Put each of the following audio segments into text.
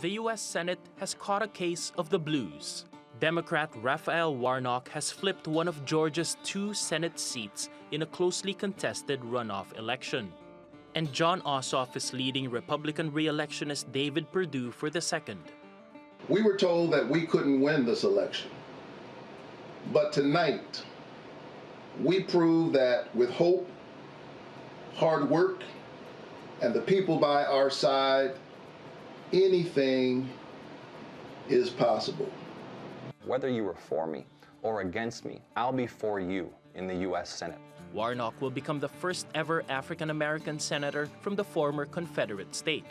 the U.S. Senate has caught a case of the blues. Democrat Raphael Warnock has flipped one of Georgia's 2 Senate seats in a closely contested runoff election. And Jon Ossoff is leading Republican re-electionist David Perdue for the second. We were told that we couldn't win this election. But tonight, we prove that with hope, hard work, and the people by our side, anything is possible. Whether you were for me or against me, I'll be for you in the U.S. Senate. Warnock will become the first ever African-American senator from the former Confederate state.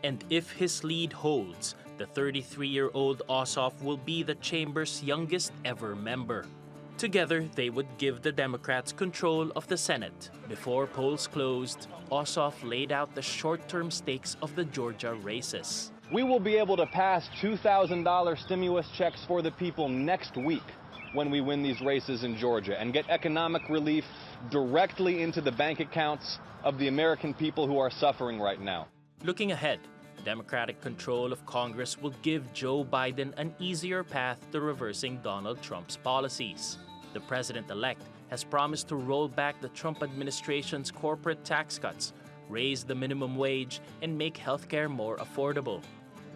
And if his lead holds, the 33-year-old Ossoff will be the chamber's youngest ever member. Together, they would give the Democrats control of the Senate. Before polls closed, Ossoff laid out the short-term stakes of the Georgia races. We will be able to pass $2,000 stimulus checks for the people next week when we win these races in Georgia and get economic relief directly into the bank accounts of the American people who are suffering right now. Looking ahead, Democratic control of Congress will give Joe Biden an easier path to reversing Donald Trump's policies. The president-elect has promised to roll back the Trump administration's corporate tax cuts, raise the minimum wage, and make healthcare more affordable.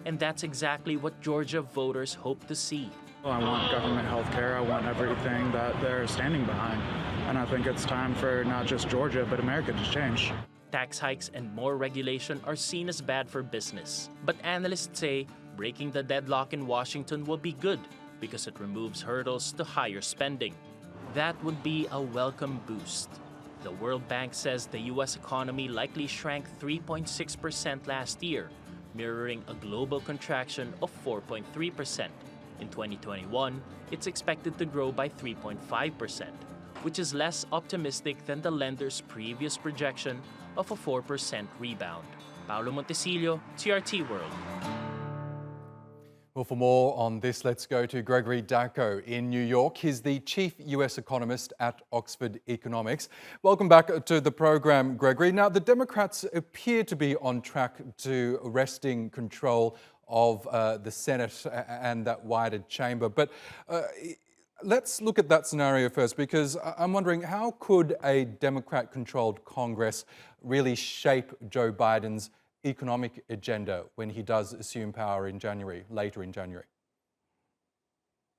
And that's exactly what Georgia voters hope to see. I want government health care. I want everything that they're standing behind. And I think it's time for not just Georgia, but America to change. Tax hikes and more regulation are seen as bad for business. But analysts say breaking the deadlock in Washington will be good because it removes hurdles to higher spending. That would be a welcome boost. The World Bank says the U.S. economy likely shrank 3.6% last year, mirroring a global contraction of 4.3%. In 2021, it's expected to grow by 3.5%, which is less optimistic than the lender's previous projection of a 4% rebound. Paolo Montecillo, TRT World. Well, for more on this, let's go to Gregory Daco in New York. He's the chief US economist at Oxford Economics. Welcome back to the program, Gregory. Now, the Democrats appear to be on track to wresting control of the Senate and that wider chamber. But let's look at that scenario first, because I'm wondering, how could a Democrat-controlled Congress really shape Joe Biden's economic agenda when he does assume power in January, later in January?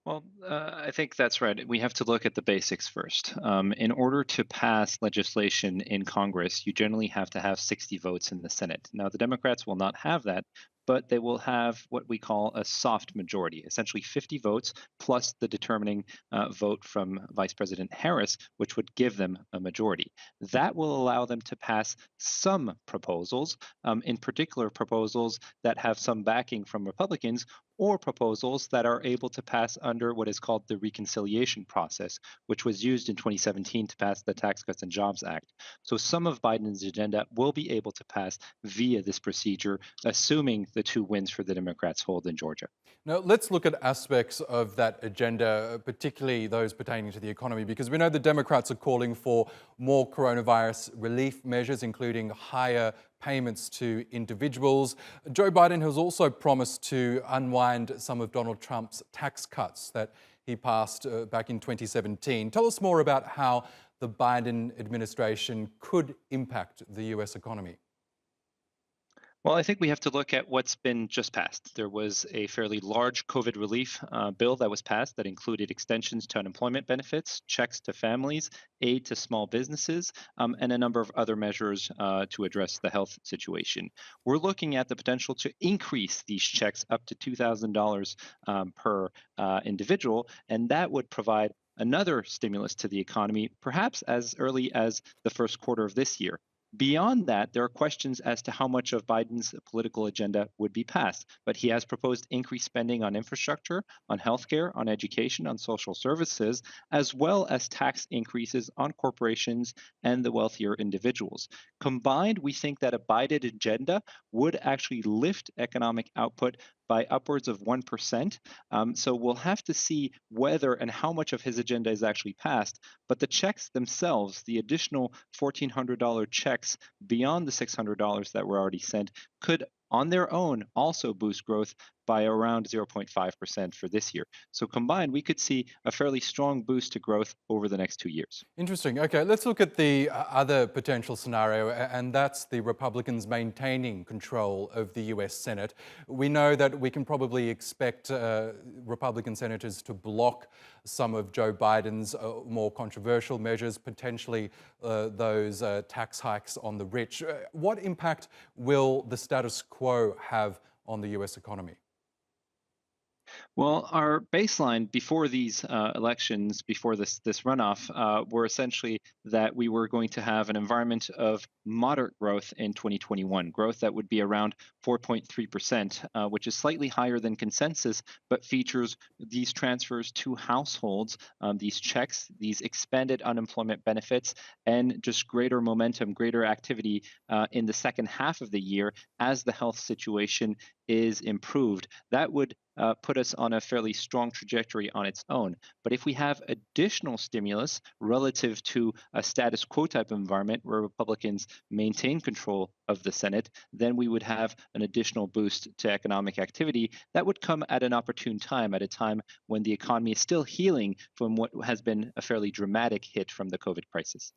Well, I think that's right. We have to look at the basics first. In order to pass legislation in Congress, you generally have to have 60 votes in the Senate. Now, the Democrats will not have that, but they will have what we call a soft majority, essentially 50 votes plus the determining vote from Vice President Harris, which would give them a majority. That will allow them to pass some proposals, in particular proposals that have some backing from Republicans, or proposals that are able to pass under what is called the reconciliation process, which was used in 2017 to pass the Tax Cuts and Jobs Act. So some of Biden's agenda will be able to pass via this procedure, assuming the 2 wins for the Democrats hold in Georgia. Now, let's look at aspects of that agenda, particularly those pertaining to the economy, because we know the Democrats are calling for more coronavirus relief measures, including higher payments to individuals. Joe Biden has also promised to unwind some of Donald Trump's tax cuts that he passed back in 2017. Tell us more about how the Biden administration could impact the US economy. Well, I think we have to look at what's been just passed. There was a fairly large COVID relief bill that was passed that included extensions to unemployment benefits, checks to families, aid to small businesses, and a number of other measures to address the health situation. We're looking at the potential to increase these checks up to $2,000 per individual, and that would provide another stimulus to the economy, perhaps as early as the first quarter of this year. Beyond that, there are questions as to how much of Biden's political agenda would be passed, but he has proposed increased spending on infrastructure, on healthcare, on education, on social services, as well as tax increases on corporations and the wealthier individuals. Combined, we think that a Biden agenda would actually lift economic output by upwards of 1%. So we'll have to see whether and how much of his agenda is actually passed. But the checks themselves, the additional $1,400 checks beyond the $600 that were already sent, could on their own also boost growth by around 0.5% for this year. So combined, we could see a fairly strong boost to growth over the next 2 years. Interesting. Okay, let's look at the other potential scenario, and that's the Republicans maintaining control of the US Senate. We know that we can probably expect Republican senators to block some of Joe Biden's more controversial measures, potentially those tax hikes on the rich. What impact will the status quo have on the US economy? Well, our baseline before these elections, before this runoff, were essentially that we were going to have an environment of moderate growth in 2021, growth that would be around 4.3%, which is slightly higher than consensus, but features these transfers to households, these checks, these expanded unemployment benefits, and just greater momentum, greater activity in the second half of the year as the health situation is improved. That would put us on a fairly strong trajectory on its own. But if we have additional stimulus relative to a status quo type of environment where Republicans maintain control of the Senate, then we would have an additional boost to economic activity that would come at an opportune time, at a time when the economy is still healing from what has been a fairly dramatic hit from the COVID crisis.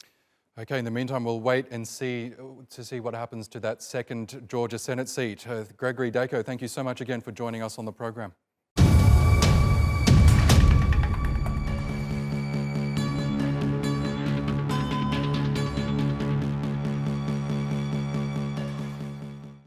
Okay, in the meantime, we'll wait and see what happens to that second Georgia Senate seat. Gregory Daco, thank you so much again for joining us on the program.